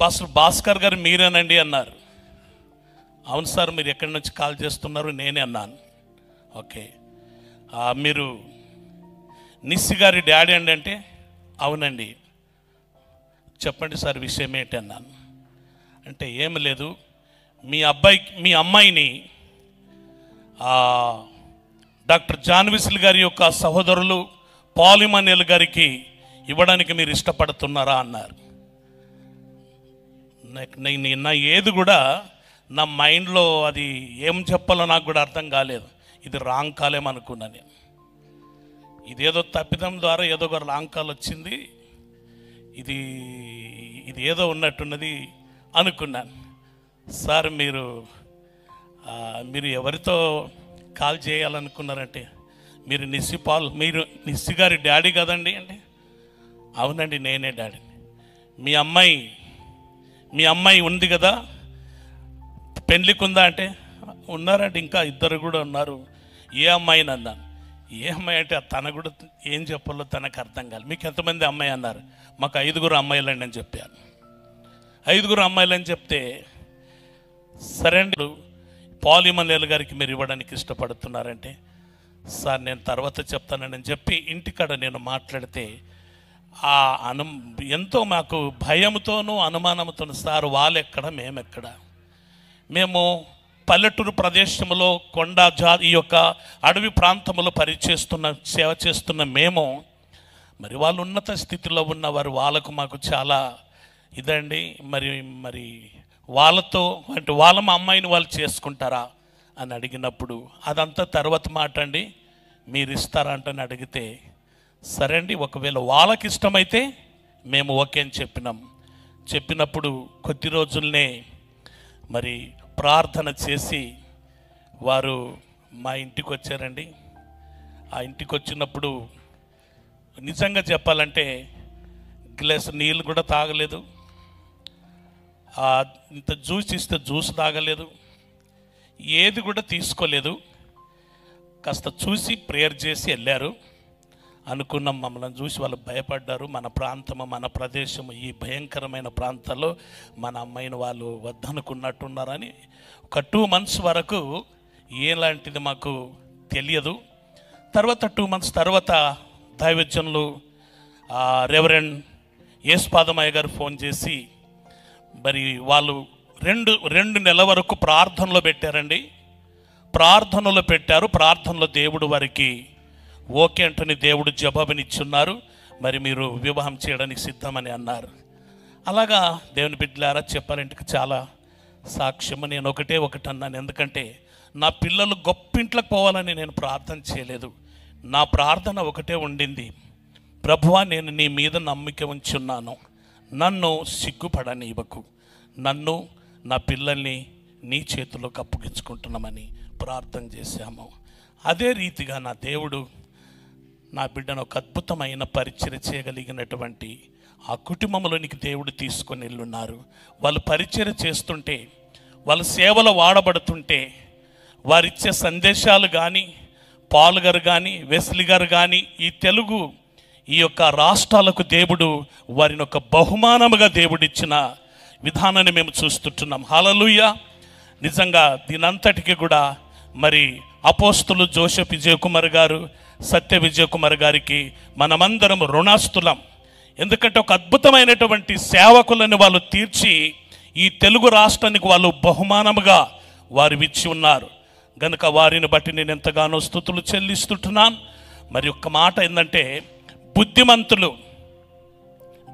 Pastor Bhaskar గారు మీరేనండి అన్నారు. అవును సార్, మీరు ఎక్కడి నుంచి కాల్ చేస్తున్నారు? నేనే అన్నాను. ఓకే, మీరు నిస్సి గారి డాడీ అండి అంటే అవునండి. చెప్పండి సార్ విషయం ఏంటి అన్నాను. అంటే ఏమి లేదు, మీ అమ్మాయిని డాక్టర్ జాన్ వెస్లీ గారి యొక్క సహోదరులు పాల్ ఇమాన్యుయల్ గారికి ఇవ్వడానికి మీరు ఇష్టపడుతున్నారా అన్నారు. నా ఏది కూడా నా మైండ్లో అది ఏం చెప్పాలో నాకు కూడా అర్థం కాలేదు. ఇది రాంగ్ కాల్ ఏమనుకున్నా నేను. ఇదేదో తప్పిదం ద్వారా ఏదో ఒక రాంగ్ కాల్ వచ్చింది, ఇది ఏదో ఉన్నట్టున్నది అనుకున్నాను. సార్ మీరు ఎవరితో కాల్ చేయాలనుకున్నారంటే మీరు నిస్సి గారి డాడీ కదండి అంటే అవునండి నేనే డాడీ. మీ అమ్మాయి ఉంది కదా, పెళ్ళికి ఉందా అంటే ఉన్నారంటే ఇంకా ఇద్దరు కూడా ఉన్నారు. ఏ అమ్మాయిని అన్నాను. ఏ అమ్మాయి అంటే తన కూడా ఏం చెప్పాలో తనకు అర్థం కాదు. మీకు ఎంతమంది అమ్మాయి అన్నారు? మాకు 5 అమ్మాయిలండి అని చెప్పాను. 5 అమ్మాయిలని చెప్తే సరే అండి, పాల్ ఇమాన్యుయల్ గారికి మీరు ఇవ్వడానికి ఇష్టపడుతున్నారంటే సార్ నేను తర్వాత చెప్తానని చెప్పి ఇంటికాడ నేను మాట్లాడితే ఎంతో మాకు భయంతోనూ అనుమానంతోనూ సార్ వాళ్ళెక్కడ మేమెక్కడ, మేము పల్లెటూరు ప్రదేశంలో ఈ యొక్క అడవి ప్రాంతంలో సేవ చేస్తున్న మేము, మరి వాళ్ళు ఉన్నత స్థితిలో ఉన్నవారు, వాళ్ళకు మాకు చాలా ఇదండి. మరి వాళ్ళతో అంటే మా అమ్మాయిని వాళ్ళు చేసుకుంటారా అని అడిగినప్పుడు అదంతా తర్వాత మాట అండి, మీరు ఇస్తారా అంటని అడిగితే సరే అండి ఒకవేళ వాళ్ళకి ఇష్టమైతే మేము ఓకే అని చెప్పినప్పుడు కొద్ది రోజుల్నే మరి ప్రార్థన చేసి వారు మా ఇంటికి వచ్చారండి. ఆ ఇంటికి వచ్చినప్పుడు నిజంగా చెప్పాలంటే గ్లాస్ నీళ్ళు కూడా తాగలేదు, ఇంత జ్యూస్ ఇస్తే జ్యూస్ తాగలేదు, ఏది కూడా తీసుకోలేదు. కాస్త చూసి ప్రేయర్ చేసి వెళ్ళారు. అనుకున్నాం, మమ్మల్ని చూసి వాళ్ళు భయపడ్డారు. మన ప్రాంతము మన ప్రదేశము ఈ భయంకరమైన ప్రాంతాల్లో మన అమ్మాయిని వాళ్ళు వద్దనుకున్నట్టున్నారని. ఒక 2 months వరకు ఎలాంటిది మాకు తెలియదు. తర్వాత 2 months తర్వాత దైవజనులు రెవరెండ్ యేసుపాదమయ్య గారు ఫోన్ చేసి మరి వాళ్ళు 2 నెలల వరకు ప్రార్థనలో పెట్టారండి. ప్రార్థనలో పెట్టారు. ప్రార్థనలో దేవుడు వారికి ఓకే అంటని దేవుడు జవాబునిచ్చున్నారు. మరి మీరు వివాహం చేయడానికి సిద్ధమని అన్నారు. అలాగా దేవుని బిడ్డలారా చెప్పాలంటే చాలా సాక్ష్యము. నేను ఒకటి అన్నాను. ఎందుకంటే నా పిల్లలు గొప్పింట్లోకి పోవాలని నేను ప్రార్థన చేయలేదు. నా ప్రార్థన ఒకటే ఉండింది, ప్రభువా నేను నీ మీద నమ్మిక ఉంచున్నాను, నన్ను సిగ్గుపడనివ్వకు, నన్ను నా పిల్లల్ని నీ చేతిలోకి అప్పగించుకుంటున్నామని ప్రార్థన చేశాము. అదే రీతిగా నా దేవుడు నా బిడ్డను ఒక అద్భుతమైన పరిచర్య చేయగలిగినటువంటి ఆ కుటుంబంలోనికి దేవుడు తీసుకొని వెళ్ళున్నారు. వాళ్ళు పరిచర్య చేస్తుంటే, వాళ్ళ సేవలో వాడబడుతుంటే, వారిచ్చే సందేశాలు కానీ, పాల్ గారు కానీ, వెస్లీ గారు కానీ, ఈ యొక్క రాష్ట్రాలకు దేవుడు వారిని ఒక బహుమానముగా దేవుడిచ్చిన విధానాన్ని మేము చూస్తుంటున్నాం. హల్లెలూయా. నిజంగా దీనంతటికి కూడా మరి అపోస్తులు జోసెఫ్ విజయకుమార్ గారు, సత్య విజయకుమార్ గారికి మనమందరం రుణాస్తులం. ఎందుకంటే ఒక అద్భుతమైనటువంటి సేవకులను వాళ్ళు తీర్చి ఈ తెలుగు రాష్ట్రానికి వాళ్ళు బహుమానముగా వారు ఇచ్చి ఉన్నారు గనుక వారిని బట్టి నేను ఎంతగానో స్తుతులు చెల్లిస్తుంటున్నాను. మరి ఒక్క మాట ఏంటంటే,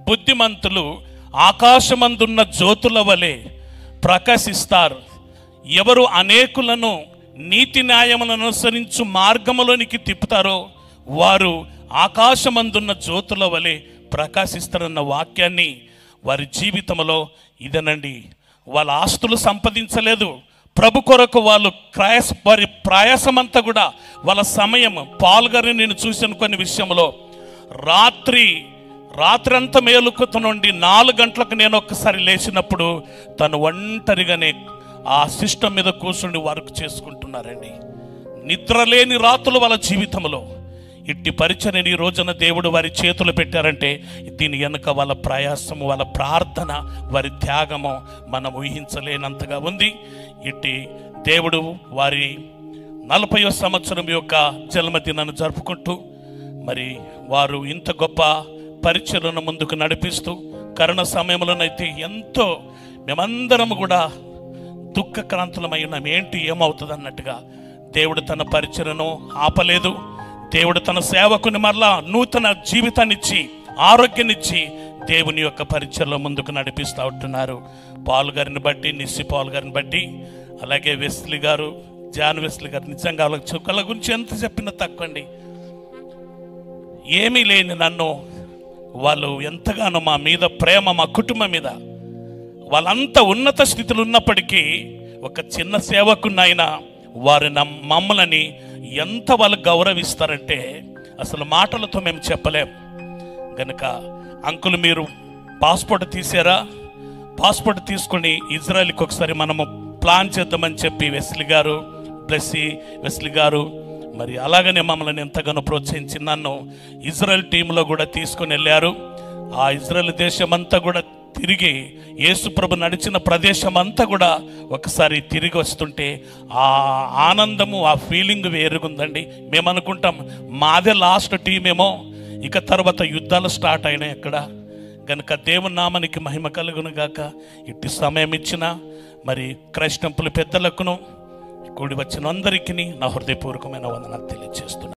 బుద్ధిమంతులు ఆకాశమందున్న జ్యోతుల వలె ప్రకాశిస్తారు. ఎవరు అనేకులను నీతి న్యాయములను అనుసరించు మార్గములోనికి తిప్పుతారో వారు ఆకాశమందున్న జ్యోతుల వలె ప్రకాశిస్తారన్న వాక్యాన్ని వారి జీవితంలో ఇదనండి. వాళ్ళ ఆస్తులు సంపాదించలేదు, ప్రభు కొరకు వాళ్ళు వారి ప్రయాసమంతా కూడా వాళ్ళ సమయం. పాల్ గారిని నేను చూసిన కొన్ని విషయంలో రాత్రంతా మేలుకుతనుండి 4 గంటలకు నేను ఒక్కసారి లేచినప్పుడు తను ఒంటరిగానే ఆ సిస్టమ్ మీద కూర్చుని వర్క్ చేసుకుంటున్నారండి. నిద్రలేని రాత్రులు వాళ్ళ జీవితంలో. ఇట్టి పరిచర్యని ఈ రోజున దేవుడు వారి చేతులు పెట్టారంటే దీని వెనుక వాళ్ళ ప్రయాసము, వాళ్ళ ప్రార్థన, వారి త్యాగము మనం ఊహించలేనంతగా ఉంది. ఇట్టి దేవుడు వారి 40వ సంవత్సరం యొక్క జన్మదినాన్ని జరుపుకుంటూ మరి వారు ఇంత గొప్ప పరిచర్యను ముందుకు నడిపిస్తూ కరోనా సమయంలోనైతే ఎంతో మేమందరం కూడా దుఃఖక్రాంతులమై ఉన్నాం. ఏంటి ఏమవుతుంది అన్నట్టుగా దేవుడు తన పరిచర్యను ఆపలేదు. దేవుడు తన సేవకుని మరలా నూతన జీవితాన్నిచ్చి ఆరోగ్యాన్నిచ్చి దేవుని యొక్క పరిచర్యలో ముందుకు నడిపిస్తూ ఉంటున్నారు. పాల్ గారిని బట్టి, నిస్సి పాల్ గారిని బట్టి, అలాగే వెస్లీ గారు, జాన్ వెస్లీ గారు, నిజంగా వాళ్ళ చుక్కల గురించి ఎంత చెప్పినా తక్కువండి. ఏమీ లేని నన్ను వాళ్ళు ఎంతగానో మా మీద ప్రేమ, మా కుటుంబం మీద, వాళ్ళంత ఉన్నత స్థితిలో ఉన్నప్పటికీ ఒక చిన్న సేవకునైనా వారు మమ్మల్ని ఎంత వాళ్ళు గౌరవిస్తారంటే అసలు మాటలతో మేము చెప్పలేం. కనుక అంకుల్ మీరు పాస్పోర్ట్ తీసారా? పాస్పోర్ట్ తీసుకుని ఇజ్రాయెల్కి ఒకసారి మనము ప్లాన్ చేద్దామని చెప్పి వెస్లీ గారు మరి అలాగనే మమ్మల్ని ఎంతగానో ప్రోత్సహించి నన్ను ఇజ్రాయెల్ టీంలో కూడా తీసుకుని వెళ్ళారు. ఆ ఇజ్రాయెల్ దేశం అంతా కూడా తిరిగి యేసుప్రభు నడిచిన ప్రదేశం అంతా కూడా ఒకసారి తిరిగి వస్తుంటే ఆ ఆనందము, ఆ ఫీలింగ్ వేరుగుందండి. మేము అనుకుంటాం మాదే లాస్ట్ టీమేమో, ఇక తర్వాత యుద్ధాలు స్టార్ట్ అయినాయి అక్కడ. కనుక దేవుని నామానికి మహిమ కలుగును గాక. ఇట్టి సమయం ఇచ్చిన మరి క్రైస్ట్ టెంపుల్ పెద్దలకును కూడి వచ్చిన అందరికీ నా హృదయపూర్వకమైన వందనాలు తెలియజేస్తున్నాను.